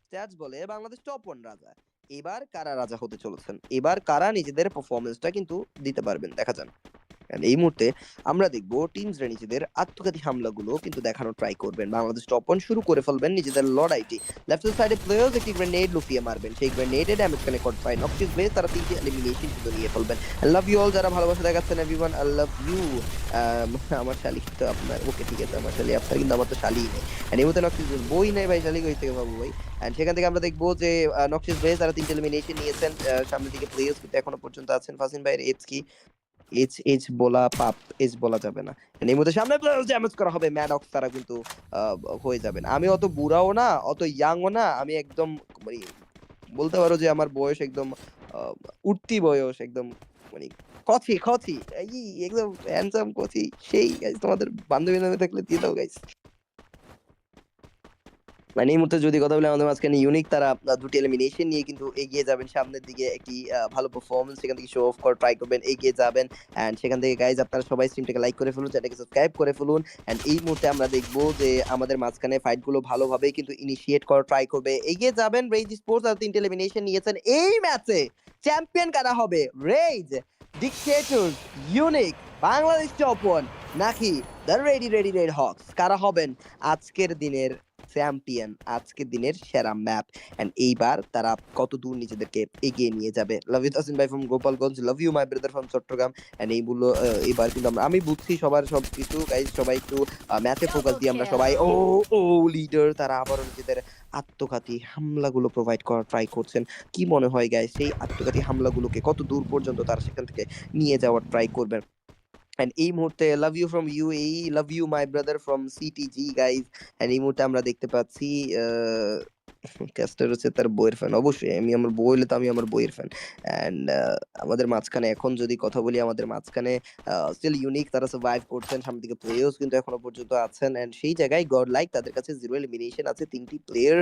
Stats বলে Bangladesh top 1 রাজা। এবার কারা রাজা হতে চলেছেন? এবার কারা নিজেদের পারফরম্যান্সটা কিন্তু দিতে পারবেন? দেখা যাক। And এই মুহূর্তে আমরা দেখব টিমসরা নিজেদের আত্মঘাতী হামলাগুলো কিন্তু দেখানোর ট্রাই করবেন। বাংলাদেশ টপ 1 শুরু করে ফেলবেন নিজেদের লড়াইটি। লেফট সাইডে প্লেয়ার্স একটি গ্রেনেড লুফিয়ে মারবেন। সেই গ্রেনেডে ড্যামেজ কানেক্ট করতে পারে নকশিস ব্লেজ, তারা 3টি এলিমিনেশন কিন্তু নিয়ে ফেলবেন। আই লাভ ইউ অল, যারা ভালোবাসা দেখাচ্ছেন এভরিওয়ান, আই লাভ ইউ। আমার শালি তো আপনার, ওকে ঠিক আছে, আমার শালি আপনার, কিন্তু আমার তো শালিই নেই। এন্ড এই মুহূর্তে নকশিস বই নাই ভাই, শালি কই থেকে পাবো ভাই? এন্ড সেখান থেকে আমরা দেখবো যে নকশিস ব্লেজ তারা 3টি এলিমিনেশন নিয়েছেন। সামনের দিকে প্লেয়ার্স কিন্তু এখনো পর্যন্ত আছেন। ফাসিন ভাইয়ের এজ কি? এজ এজ বলা পাপ, এজ বলা যাবে না। And এই মুহূর্তে সামনে ড্যামেজ করা হবে ম্যাডক্স, তারা কিন্তু হয়ে যাবেন। আমি অত বুড়াও না, অত ইয়াংও না, আমি একদম মানে বলতে পারো যে আমার বয়স একদম উঠতি বয়স একদম, মানে কচি কচি, এই একদম হ্যান্ডসাম কচি সেই গাইস। তোমাদের বান্ধবী নামে থাকলে দিয়ে দাও গাইস। মানে এই মুহূর্তে যদি কথা বলি আমাদের মাঝখানে ইউনিক, তারা দুটি এলিমিনেশন নিয়ে কিন্তু এগিয়ে যাবেন সামনের দিকে। একটি ভালো পারফরমেন্স সেখান থেকে শো অফ করার ট্রাই করবেন, এগিয়ে যাবেন। এন্ড সেখান থেকে গাইজ আপনারা সবাই স্ট্রিমটাকে লাইক করে ফেলুন, চ্যানেলটাকে সাবস্ক্রাইব করে ফেলুন। এন্ড এই মুহূর্তে আমরা দেখবো যে আমাদের মাঝখানে ফাইট গুলো ভালোভাবে কিন্তু ইনিশিয়েট করার ট্রাই করবে, এগিয়ে যাবেন রেইজ স্পোর্টস। আর 3টে এলিমিনেশন নিয়েছেন। এই ম্যাচে চ্যাম্পিয়ন কারা হবে? Raise, dictator, unique, Bangladesh top 1 নাকি the ready ready red Hawks? কারা হবেন আজকের দিনের চ্যাম্পিয়ন, আজকের দিনের সেরা ম্যাপ? এন্ড এইবার তারা কত দূর নিজেদেরকে এগিয়ে নিয়ে যাবে? লাভ ইউ তাসিন ভাই from Gopalganj, love you my brother from Chattogram. And এই বললো এবার কিন্তু আমি বুঝছি সবার সবকিছু গাইজ, সবাই একটু ম্যাচে ফোকাস Double দিয়ে আমরা সবাই ও kill. ও লিডার, তারা আবারও নিজেদের আত্মঘাতী হামলাগুলো প্রোভাইড করার ট্রাই করছেন। কি মনে হয় গাইজ, সেই আত্মঘাতী হামলাগুলোকে কত দূর পর্যন্ত তারা সেখান থেকে নিয়ে যাওয়ার ট্রাই করবেন? এন্ড এই মুহূর্তে love you from UAE, love you my brother from CTG guys. এন্ড এই মুহূর্তে আমরা দেখতে পাচ্ছি ক্যাস্টার হচ্ছে তার বইয়ের ফ্যান। অবশ্যই আমি আমার বই হলে তো আমি আমার বইয়ের ফ্যান। এন্ড আমাদের মাঝখানে এখন যদি কথা বলি, আমাদের মাঝখানে স্টিল ইউনিক তারা সার্ভাইভ করছেন। সামনের দিকে প্লেয়ার্স কিন্তু এখনো পর্যন্ত আছেন। এন্ড সেই জায়গায় গড লাইক তাদের কাছে 0 এলিমিনেশন আছে। 3টি প্লেয়ার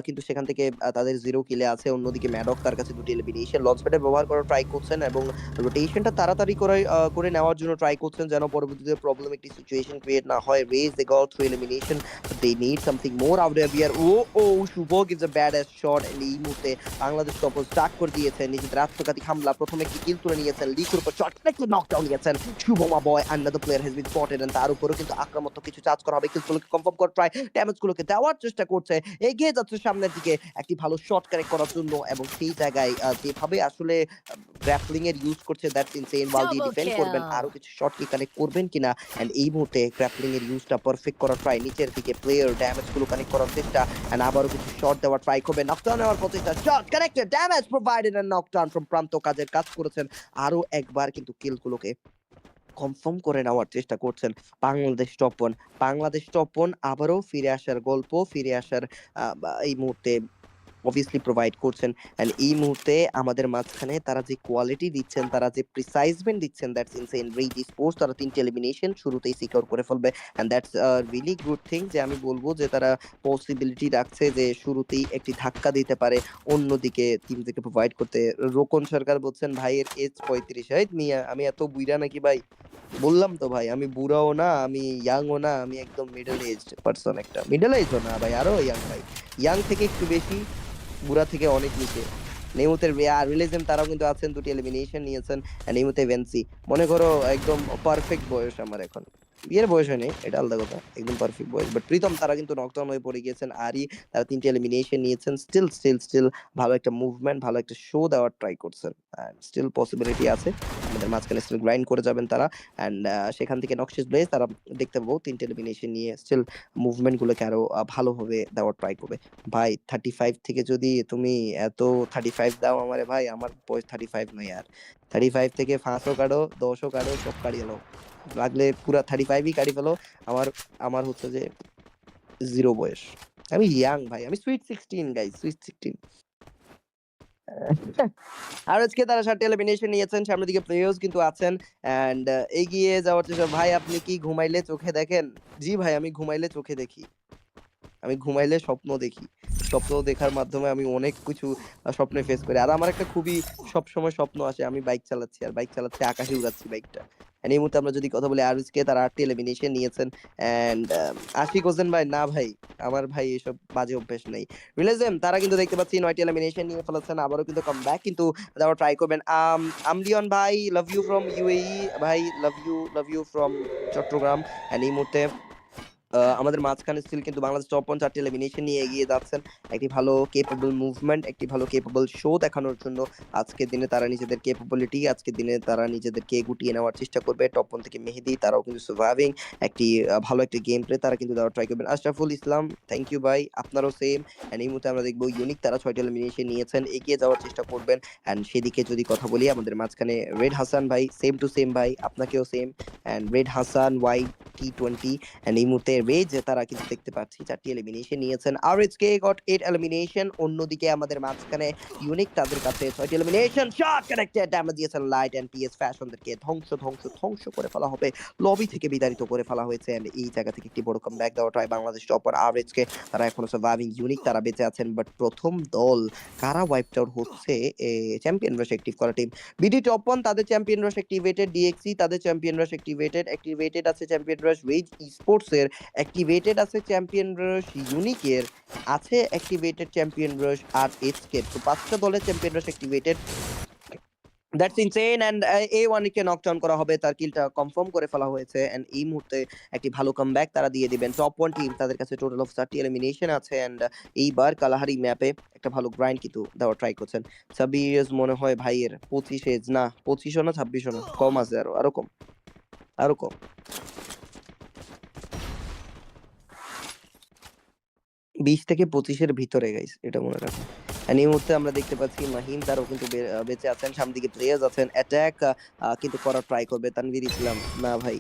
কিন্তু সেখান থেকে তাদের 0 কিলে আছে। অন্যদিকে ম্যাডক তার কাছে 2টি এলিমিনেশন লঞ্চ প্যাডে ব্যবহার করার ট্রাই করছেন এবং রোটেশনটা তাড়াতাড়ি করে নেওয়ার জন্য ট্রাই করছেন, যেন পরবর্তীতে প্রবলেমেটিক সিচুয়েশন ক্রিয়েট না হয়। Raze they got through elimination, they need something more out there. Shuvo gives a badass shot and এই মুহূর্তে বাংলাদেশ টপ স্টার্ট করে দিয়েছেন নিজেদের আত্মঘাতী হামলা। প্রথমে একটি কিল তুলে নিয়েছেন, লিকুর উপর শট কানেক্টে নকডাউন নিয়েছেন শুভমা বয়। another player has been spotted and তার উপরেও কিন্তু আক্রমণাত্মক কিছু চার্জ করা হবে। কিলগুলোকে কনফার্ম করার ট্রাই, ড্যামেজ গুলোকে দেওয়ার চেষ্টা করছে, এগিয়ে যাচ্ছে সামনের দিকে একটি ভালো শট কানেক্ট করার জন্য। এবং সেই জায়গায় যেভাবে আসলে গ্র্যাপলিং এর ইউজ করছে, দ্যাটস ইনসেইন। ওয়াল দিয়ে Double ডিফেন্ড করবেন, আরো kill. কিছু শট কি কানেক্ট করবেন কিনা? এন্ড এই মুহূর্তে গ্র্যাপলিং এর ইউজটা পারফেক্ট করার ট্রাই, নিচের দিকে প্লেয়ার ড্যামেজ গুলো কানেক্ট করার চেষ্টা। এন্ড আবারও কিছু শট দেওয়ার ট্রাই করবে, নকডাউন নেওয়ার প্রচেষ্টা, shot connected, damage provided and knockdown from Pranto কাজের কাজ করেছেন। আরো একবার কিন্তু কিল গুলোকে কনফার্ম করে নেওয়ার চেষ্টা করছেন বাংলাদেশ টপ 1। বাংলাদেশ টপ 1 আবারও ফিরে আসার গল্প, ফিরে আসার এই মুহূর্তে অবভিয়াসলি প্রোভাইড করছেন। এন্ড এই মুহূর্তে আমাদের মাঝখানে তারা যে কোয়ালিটি দিচ্ছেন, তারা যে প্রিসাইজমেন্ট দিচ্ছেন, দ্যাটস ইনসেইন। রেইড স্পোর্টস তারা 3টি এলিমিনেশন শুরুতেই সিকিউর করে ফেলবে। And that's really good thing, যে আমি বলবো যে তারা পসিবিলিটি রাখছে যে শুরুতেই একটি ধাক্কা দিতে পারে অন্যদিকে টিম থেকে প্রোভাইড করতে। রোকন সরকার বলছেন ভাইয়ের এজ 35। এই মিয়া, আমি এত বুইড়া নাকি ভাই? বললাম তো ভাই, আমি বুড়াও না, আমি ইয়াংও না, আমি একদম মিডল এজড পারসন একটা। মিডল এজও না ভাই, আরো ইয়াং ভাই। ইয়াং থেকে একটু বেশি, বুড়া থেকে অনেক নিচে। নেইমুতের রিলিজম তারাও কিন্তু আছেন, 2টি এলিমিনেশন নিয়েছেন। নেইমুতে ভেন্সি, মনে করো একদম পারফেক্ট বয়স আমার এখন। বিয়ের বয়স হয়নি, এটা আলাদা কথা, একদম পারফেক্ট বয়স। বাট প্রীতম তারা কিন্তু নকডাউন হয়ে পড়ে গিয়েছেন। আরই তারা 3টি এলিমিনেশন নিয়েছেন। স্টিল ভালো একটা মুভমেন্ট, ভালো একটা শো দেওয়ার ট্রাই করছেন। স্টিল পসিবিলিটি আছে, আমাদের মাঝখানে স্টিল গ্রাইন্ড করে যাবেন তারা। অ্যান্ড সেখান থেকে নকশিস ব্লেজ তারা দেখতে পাবো 3টি এলিমিনেশন নিয়ে স্টিল মুভমেন্ট গুলোকে আরো ভালোভাবে দেওয়ার ট্রাই করবে। ভাই 35 থেকে যদি তুমি এত 35 দাও আমারে ভাই, আমার বয়স 35 নয় আর। 35 থেকে 5ও কাটো, 10ও কাটো, সব কাটিয়ে নাও, লাগলে পুরা 35ই কাটি ফেলো। আমার আমার হচ্ছে যে 0 বয়স। আমি ইয়াং ভাই, আমি সুইট 16 গাইস, সুইট 16। আর আজকে তারা 7টি এলিমিনেশন নিয়েছেন, সামনের দিকে প্লেয়ার্স কিন্তু আছেন। অ্যান্ড এগিয়ে যাওয়ার চেষ্টা। ভাই আপনি কি ঘুমাইলে চোখে দেখেন? জি ভাই, আমি ঘুমাইলে চোখে দেখি। আমি ঘুমাইলে স্বপ্ন দেখি। স্বপ্ন দেখার মাধ্যমে আমি অনেক কিছু স্বপ্নে ফেস করি। আর আমার একটা খুবই সবসময় স্বপ্ন আসে, আমি বাইক চালাচ্ছি, আর বাইক চালাচ্ছি, আকাশে উড়াচ্ছি বাইকটা। এন্ড এই মুহূর্তে আমরা যদি কথা বলি আরএসকে, তারা 8টি এলিমিনেশন নিয়েছেন। এন্ড আশিক হোসেন ভাই, না ভাই, আমার ভাই এসব বাজে অভ্যাস নাই। রিলেজেম তারা কিন্তু দেখতে পাচ্ছি 9টি এলিমিনেশন নিয়ে ফেলেছেন, আবারও কিন্তু কামব্যাক কিন্তু দেওয়ার ট্রাই করবেন। আমলিয়ন ভাই, লাভ ইউ ফ্রম ইউএই ভাই, love you from Chattogram. And এই মুহূর্তে আমাদের মাঝখানে স্টিল কিন্তু বাংলাদেশ টপ 4টি এলিমিনেশন নিয়ে এগিয়ে যাচ্ছেন। একটি ভালো কেপেবল মুভমেন্ট, একটি ভালো কেপেবল শো দেখানোর জন্য আজকের দিনে তারা নিজেদের কেপেবিলিটি, আজকের দিনে তারা নিজেদেরকে গুটিয়ে নেওয়ার চেষ্টা করবে। টপ 1 থেকে মেহেদী, তারাও কিন্তু সার্ভাইভিং একটি ভালো একটি গেম প্লে তারা কিন্তু দেওয়ার ট্রাই করবেন। আশরাফুল ইসলাম, থ্যাংক ইউ ভাই, আপনারও সেম। এন্ড এই মুহূর্তে আমরা দেখবো ইউনিক তারা 6টি এলিমিনেশন নিয়েছেন, এগিয়ে যাওয়ার চেষ্টা করবেন। এন্ড সেদিকে যদি কথা বলি আমাদের মাঝখানে রেড হাসান ভাই, সেম টু সেম ভাই, আপনাকেও same. And red Hasan Y T20 and এই মুহূর্তে রেজ তারা কিন্তু দেখতে পাচ্ছি 4টি এলিমিনেশন নিয়েছেন। RSK goat 8 elimination. অন্যদিকে আমাদের মাঝখানে ইউনিক তাদের কাছে 6টি এলিমিনেশন। শট কানেক্টেড, ড্যামেজ দিয়েছেন লাইট এন্ড পিএস ফ্যাশনদেরকে ধ্বংস করে ফেলা হবে, লবি থেকে বিতাড়িত করে ফেলা হয়েছে। এন্ড এই জায়গা থেকে একটি বড় কামব্যাক দেওয়া ট্রাই বাংলাদেশ টপার আরএসকে, তারা এখনো সার্ভাইভিং। ইউনিক তারা বেঁচে আছেন, বাট প্রথম দল কারা ওয়াইপড আউট হচ্ছে, চ্যাম্পিয়ন রাশ অ্যাক্টিভ করা টিম বিডি টপ 1, তাদের চ্যাম্পিয়ন রাশ অ্যাক্টিভেটেড। ডিএক্সি তাদের চ্যাম্পিয়ন রাশ অ্যাক্টিভেটেড আছে চ্যাম্পিয়ন রাশ ওয়েজ স্পোর্টস এর, অ্যাক্টিভেটেড আছে চ্যাম্পিয়ন রাশ ইউনিকের, আছে activated champion rush R SK. তো 5টা দলের champion rush activated. That's insane. And A1 কে নকডাউন করা হবে, তার কিলটা কনফার্ম করে ফেলা হয়েছে। এন্ড এই মুহূর্তে একটি ভালো কামব্যাক তারা দিয়ে দিবেন। টপ 1 টিম, তাদের কাছে টোটাল অফ 4টি এলিমিনেশন আছে। এন্ড এইবার কালাহারি ম্যাপে একটা ভালো গ্রাইন্ড কিন্তু দেওয়ার ট্রাই করছেন। সাবির মনে হয় ভাইয়ের 25 এজ, না 25ও না 26ও না, কম আছে, আরো কম, আরো কম, 20 থেকে 25 এর ভিতরে গাইস, এটা মনে রাখবেন। এন্ড এই মুহূর্তে আমরা দেখতে পাচ্ছি মাহিম, তারাও কিন্তু বেঁচে আছেন। সামনে দিকে প্লেয়ার্স আছেন, অ্যাটাক কিন্তু করার ট্রাই করবে তানভীর ইসলাম। না ভাই,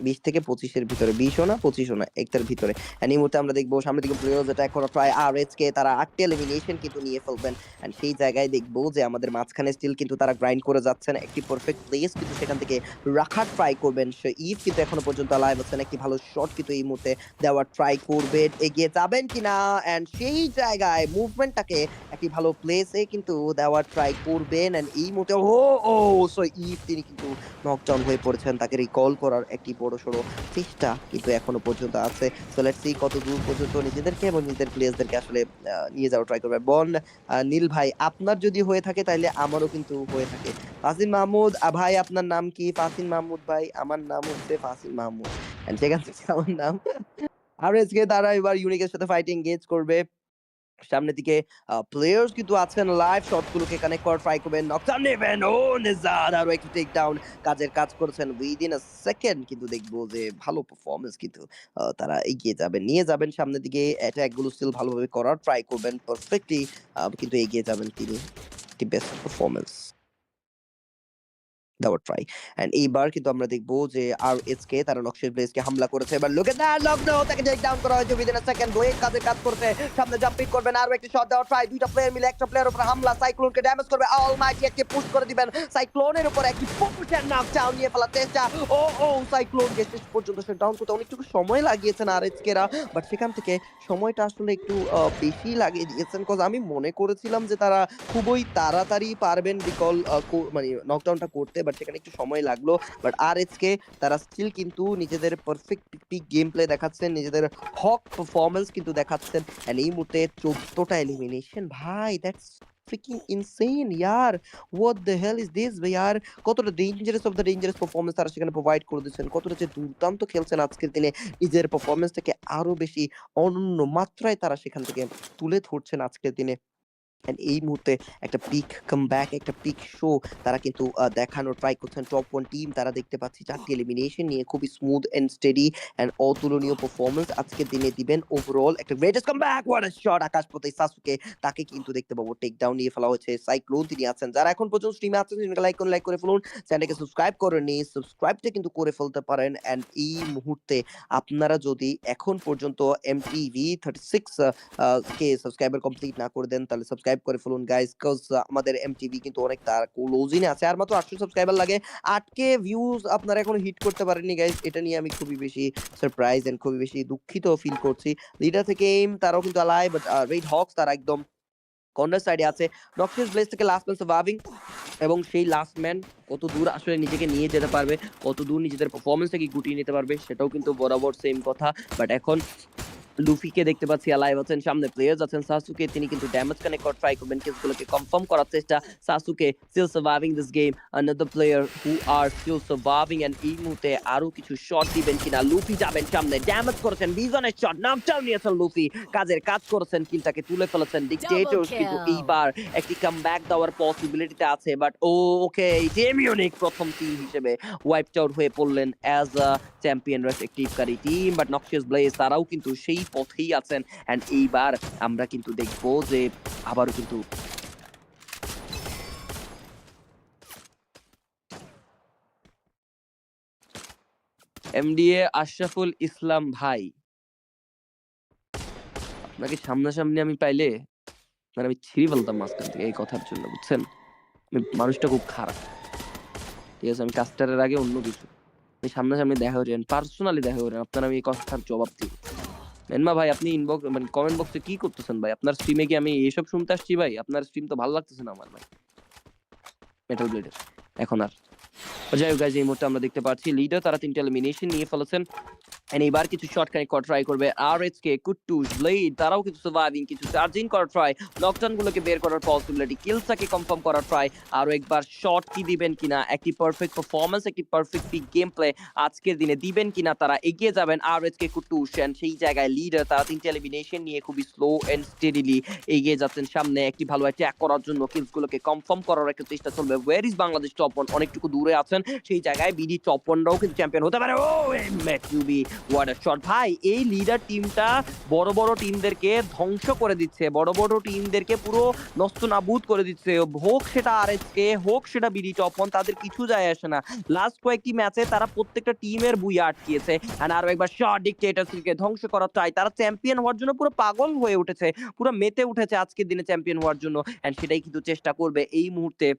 20 থেকে 25 এর ভিতরে, 20ও না 25ও না, একটার ভিতরে। এন্ড এই মুহূর্তে আমরা দেখবো সামনের দিকে প্লেয়ার্স অ্যাটাক করার ট্রাই আরএসকে, তারা 8টি এলিমিনেশন কিন্তু নিয়ে ফেলবেন। এন্ড সেই জায়গায় দেখবো যে আমাদের মাঝখানে স্টিল কিন্তু তারা গ্রাইন্ড করে যাচ্ছেন, একটি পারফেক্ট প্লেস কিন্তু সেখান থেকে রাখার ট্রাই করবেন। সো ঈদ কিন্তু এখনো পর্যন্ত লাইভ আছেন, একটি ভালো শট কিন্তু এই মুহূর্তে দেওয়ার ট্রাই করবেন, এগিয়ে যাবেন কিনা। এন্ড সেই জায়গায় মুভমেন্টটাকে একটি ভালো প্লেসে কিন্তু দেওয়ার ট্রাই করবেন। এন্ড এই মুহূর্তে সো ঈদ তিনি কিন্তু নকডাউন হয়ে পড়েছেন, তাকে রিকল করার একটি বড়সড় চেষ্টা কিন্তু এখনো পর্যন্ত আছে। সো লেটস সি কত দূর পর্যন্ত নিজেদেরকে এবং নিজেদের প্লেয়ার্সদেরকে আসলে নিয়ে যাওয়ার ট্রাই করবে। নীল ভাই, আপনার যদি হয়ে থাকে তাহলে আমারও কিন্তু হয়ে থাকে। ফাসিন মাহমুদ ভাই, আপনার নাম কি? ফাসিন মাহমুদ ভাই, আমার নাম হচ্ছে ফাসিন মাহমুদ। এন্ড সেখান থেকে আমার নাম আরএসকে, তারা এবার ইউনিকের সাথে ফাইটিং এনগেজ করবে। সামনের দিকে প্লেয়ার্স কিন্তু আছেন, লাইভ শটগুলোকে কানেক্ট করার ট্রাই করবেন। নকডাউন নেবেন, নিজাদ আরো একটু টেক ডাউন কাজের কাজ করেছেন উইদিন আ সেকেন্ড। কিন্তু দেখবো যে ভালো পারফরম্যান্স কিন্তু তারা এগিয়ে যাবেন, নিয়ে যাবেন সামনের দিকে। অ্যাটাক গুলো স্টিল ভালোভাবে করার ট্রাই করবেন, পারফেক্টলি কিন্তু এগিয়ে যাবেন তিনি। একটি বেস্ট পারফরম্যান্স দেওয়ার ট্রাই। এন্ড এইবার কিন্তু আমরা দেখবো যে আরএসকে তারা নকশির ব্লেজকে হামলা করেছে। এবার লুক এট দ্যাট, লকডাউন, তাকে টেক ডাউন করা হয়েছে উইদিন আ সেকেন্ড। ব্লেজ কাজে কাজ করছে, সামনে জাম্পিং করবেন, আরো একটি শট দেওয়ার ট্রাই। দুইটা প্লেয়ার মিলে একটা প্লেয়ারের উপর হামলা, সাইক্লোনকে ড্যামেজ করবে। অলমাইটি একটি পুশ করে দিবেন সাইক্লোনের উপর, একটি পুশ এন্ড নকডাউন নিয়ে ফেলার চেষ্টা। সাইক্লোনকে শেষ পর্যন্ত সে ডাউন করতে অনেকটুকু সময় লাগিয়েছেন আরএসকেরা, বাট সেখান থেকে সময়টা আসলে একটু বেশি লাগিয়ে দিয়েছেন। কজ আমি মনে করেছিলাম যে তারা খুবই তাড়াতাড়ি পারবেন রিকল মানে নকডাউনটা করতে, বাট সেখানে একটু সময় লাগলো। বাট আরএসকে তারা স্টিল কিন্তু নিজেদের পারফেক্ট পিক গেম প্লে দেখাচ্ছেন, নিজেদের হক পারফরম্যান্স কিন্তু দেখাচ্ছেন। এন্ড এই মুহূর্তে 14টা এলিমিনেশন ভাই, দ্যাটস ফ্রিকিং ইনসেন ইয়ার। What the hell is this ভাই ইয়ার। কতটা dangerous of the dangerous performance তারা সেখানে প্রোভাইড করে দিচ্ছেন, কতটা যে দুর্দান্ত খেলছেন আজকের দিনে, নিজের পারফরম্যান্সটাকে আরো বেশি অনন্য মাত্রায় তারা সেখান থেকে তুলে ধরছেন আজকের দিনে। এন্ড এই মুহূর্তে একটা পিক কামব্যাক, একটা পিক শো তারা কিন্তু দেখানোর ট্রাই করছেন। টপ 1 টিম, তারা দেখতে পাচ্ছি 4টি এলিমিনেশন নিয়ে খুবই স্মুথ এন্ড স্টেডি এন্ড অতুলনীয় পারফরম্যান্স আজকের দিনে দিবেন। ওভারঅল একটা greatest comeback, what a shot আকাশপথে সাসুকে, তাকে কিন্তু দেখতে পাবো টেক ডাউন নিয়ে ফেলা হয়েছে। সাইক্লোন তিনি আছেন, যারা এখন পর্যন্ত স্ট্রিমে আছেন লাইক করে ফেলুন, চ্যানেলকে সাবস্ক্রাইব করেননি সাবস্ক্রাইবটা কিন্তু করে ফেলতে পারেন। এন্ড এই মুহূর্তে আপনারা যদি এখন পর্যন্ত এমটিভি 36 কে সাবস্ক্রাইবার কমপ্লিট না করে দেন তাহলে সাবস্ক্রাইব করে ফেলুন গাইস, কজ আমাদের এমটিভি কিন্তু অনেক তার ক্লোজিং আছে, আর মাত্র 800 সাবস্ক্রাইবার লাগে। 8K ভিউজ আপনারা এখনো হিট করতে পারেননি গাইস, এটা নিয়ে আমি খুবই বেশি সারপ্রাইজ এন্ড খুবই বেশি দুঃখিত ফিল করছি। লিডার থেকে এইম, তারাও কিন্তু আলাই, বাট রেড হকস তারা একদম কর্নার সাইডে আছে নক্সিয়াস ব্লেজ থেকে লাস্ট ম্যান সার্ভাইভিং এবং সেই লাস্ট ম্যান কত দূর আসলে নিজেকে নিয়ে যেতে পারবে, কত দূর নিজেদের পারফরমেন্সটাকে গুটিয়ে নিতে পারবে সেটাও কিন্তু বরাবর সেম কথা। বাট এখন লুফিকে দেখতে পাচ্ছি অ্যালাইভ আছেন, সামনে প্লেয়ার্স আছেন সাসুকে, তিনি কিন্তু ড্যামেজ কানেক্ট করার ট্রাই করবেন, কিলসগুলোকে কনফার্ম করার চেষ্টা। Sasuke still surviving this game, another player who are still surviving and এই মুহূর্তে আরো কিছু শট দিবেন কিনা, লুফি যাবেন সামনে, ড্যামেজ করেছেন, বিজনের শট, নকডাউন নিয়েছেন লুফি, কাজের কাজ করেছেন, কিলটাকে তুলে ফেলেছেন ডিক্টেটরস, কিন্তু এইবার একটি কামব্যাক দেওয়ার পসিবিলিটিতে আছে। বাট ওকে, ডেমিওনিক প্রথম টিম হিসেবে ওয়াইপড আউট হয়ে পড়লেন অ্যাজ আ চ্যাম্পিয়ন রেসপেক্টিভকারী টিম। বাট নক্সিয়াস ব্লেজ তারাও কিন্তু সেই পথেই আছেন এন্ড এইবার আমরা কিন্তু দেখবো যে আবারও কিন্তু এমডিএ আশরাফুল ইসলাম ভাই, আপনাকে সামনাসামনি আমি পাইলে মানে আমি ছিঁড়ে ফেলতাম মাঝখান থেকে এই কথার জন্য, বুঝছেন? মানুষটা খুব খারাপ, ঠিক আছে? আমি কাস্টারের আগে অন্য কিছু, আপনি সামনাসামনি দেখা করেন, পার্সোনালি দেখা করেন, আপনার আমি এই কথার জবাব দিব। মেনমা ভাই আপনি ইনবক্স মানে কমেন্ট বক্সে কি করতেছেন ভাই? আপনার স্ট্রিমে কি আমি এসব শুনতে আসছি ভাই? আপনার স্ট্রিম তো ভালো লাগতেছে না আমার ভাই মেটাল ব্লেডের এখন আর। যাই হোক গাইজ, এই মুহূর্তে আমরা দেখতে পাচ্ছি লিডার তারা 3টা এলিমিনেশন নিয়ে ফেলেছেন এন্ড এবার কিছু শর্ট কানেক্ট করা ট্রাই করবে আরএসকে, কুট্টুস, ব্লেড তারাও কিছু সার্ভাইভিং, কিছু চার্জিং করার ট্রাই, নকডাউন গুলোকে বের করার পসিবিলিটি, কিলসটাকে কনফার্ম করার ট্রাই, আরো একবার শট কি দিবেন কিনা, একটি পারফেক্ট পারফরম্যান্স, একটি পারফেক্ট পিক গেম প্লে আজকের দিনে দিবেন কিনা তারা, এগিয়ে যাবেন আরএসকে, কুট্টুস এন্ড সেই জায়গায় লিডার তারা 3টা এলিমিনেশন নিয়ে খুবই স্লো এন্ড স্টেডিলি এগিয়ে যাচ্ছেন সামনে একটি ভালো অ্যাটাক করার জন্য, কিলস গুলোকে কনফার্ম করার একটা চেষ্টা চলবে। ওয়্যার ইজ বাংলাদেশ টপ 1 অনেকটুকু দূরে আছেন, সেই জায়গায় বিডি টপ 1রাও কিন্তু চ্যাম্পিয়ন হতে পারে। ও এমএকিউবি হোয়াট আ শট ভাই, এই লিডার টিমটা বড় বড় টিমদেরকে ধ্বংস করে দিচ্ছে, বড় বড় টিমদেরকে পুরো নস্তনাবুদ করে দিচ্ছে, হোক সেটা আরএসকে, হোক সেটা বিডি টপ 1, তাদের কিছু যায় আসে না। লাস্ট কয়েকটি ম্যাচে তারা প্রত্যেকটা টিমের বুইয়া আটকিয়েছে আর আরো একবার শট ডিক্টেটরসকে ধ্বংস করার ট্রাই, তারা চ্যাম্পিয়ন হওয়ার জন্য পুরো পাগল হয়ে উঠেছে, পুরো মেতে উঠেছে আজকের দিনে চ্যাম্পিয়ন হওয়ার জন্য এন্ড সেটাই কিন্তু চেষ্টা করবে এই মুহূর্তে।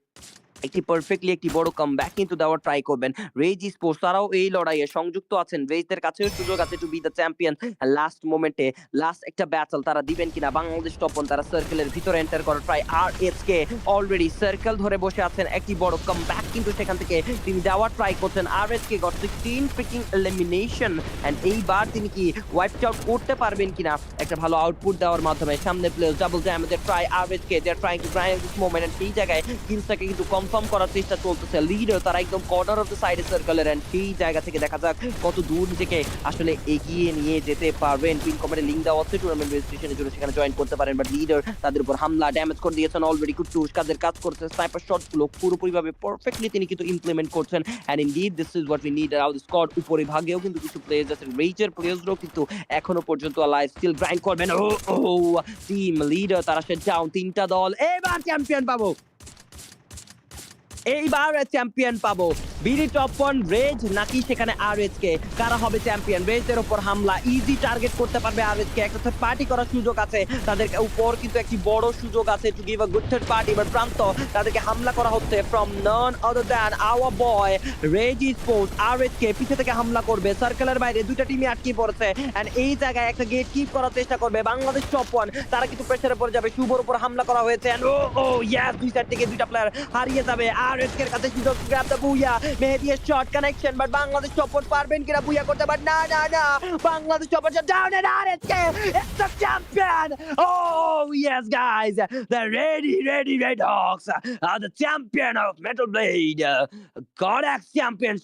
একটি পারফেক্টলি একটি বড় কামব্যাক কিন্তু দেওয়ার ট্রাই করবেন রেজ স্পোর্টস, তারাও এই লড়াইয়ে সংযুক্ত আছেন, রেজদের কাছেও সুযোগ আছে to be the champion. Last মোমেন্টে লাস্ট একটা ব্যাটল তারা দিবেন কিনা, বাংলাদেশ টপ 1 তারা সার্কেলের ভিতরে এন্টার করার ট্রাই, আর এসকে অলরেডি সার্কেল ধরে বসে আছেন, একটি বড় কামব্যাক কিন্তু সেখান থেকে তিনি দেওয়ার ট্রাই করছেন। আর SK got 16 freaking elimination and এইবার তিনি কি ওয়াইপড আউট করতে পারবেন কিনা একটা ভালো আউটপুট দেওয়ার মাধ্যমে, সামনে প্লেয়ার ডাবল ড্যামেজের ট্রাই, আর SK they are trying to grind this moment and সেই জায়গায় কিলসটাকে কিন্তু কনফার্ম করার চেষ্টা চলতেছে। লিডার তারা একদম কর্নার অফ দ্য সাইডে সার্কেলের এন্ড সেই জায়গা থেকে দেখা যাক কত দূর নিজেকে আসলে এগিয়ে নিয়ে যেতে পারবেন। পিন কমেন্টে লিংক দেওয়া আছে টুর্নামেন্ট রেজিস্ট্রেশনের জন্য, সেখানে জয়েন করতে পারেন। বাট লিডার তাদের উপর হামলা ড্যামেজ করে দিয়েছেন অলরেডি, কুট্টুস কাজের কাজ করছে, স্নাইপার শটগুলো পুরোপুরিভাবে পারফেক্টলি তিনি কিন্তু ইমপ্লিমেন্ট করছেন and indeed this is what we need out the squad. উপরে ভাগেও কিন্তু কিছু প্লেয়ার্স আছে, রেজের প্লেয়ার্সরাও কিন্তু এখনো পর্যন্ত লাইভ স্টিল গ্রাইন্ড করবেন। ও টিম লিডার তারা সে ডাউন, 3টা দল, এবার চ্যাম্পিয়ন পাবো, এইবার চ্যাম্পিয়ন পাবো। বিডি টপ 1 রেজ নাকি সেখানে আরএসকে, কারা হবে চ্যাম্পিয়ন? রেজের উপর হামলা, ইজি টার্গেট করতে পারবে আরএসকে, একটা থার্ড পার্টি করার সুযোগ আছে তাদের উপর, কিন্তু একটি বড় সুযোগ আছে to give a good third party. এবার প্রান্ত তাদেরকে হামলা করা হচ্ছে from none other than our boy Raze sports. RSK পিছে থেকে হামলা করবে, সার্কেলের বাইরে দুইটা টিমই আটকে পড়েছে এন্ড এই জায়গায় একটা গেট কিপ করার চেষ্টা করবে বাংলাদেশ টপ 1, তারা কিন্তু প্রেসারে পড়ে যাবে। শুভর উপর হামলা করা হয়েছে এন্ড ও ইয়েস, দুই সাইড থেকে দুইটা প্লেয়ার হারিয়ে যাবে। আরএসকে এর কাছে সুযোগ, গ্র্যাব দ্য বুইয়া, মেহেদির shot connection, but Bangladesh top 1 পারবেন কিনা বুইয়া করতে, বাট না না না, Bangladesh top 1 down and RSK it's the champion. Oh yes guys, the Red Hawks are the champion of Metal Blade, Godax champions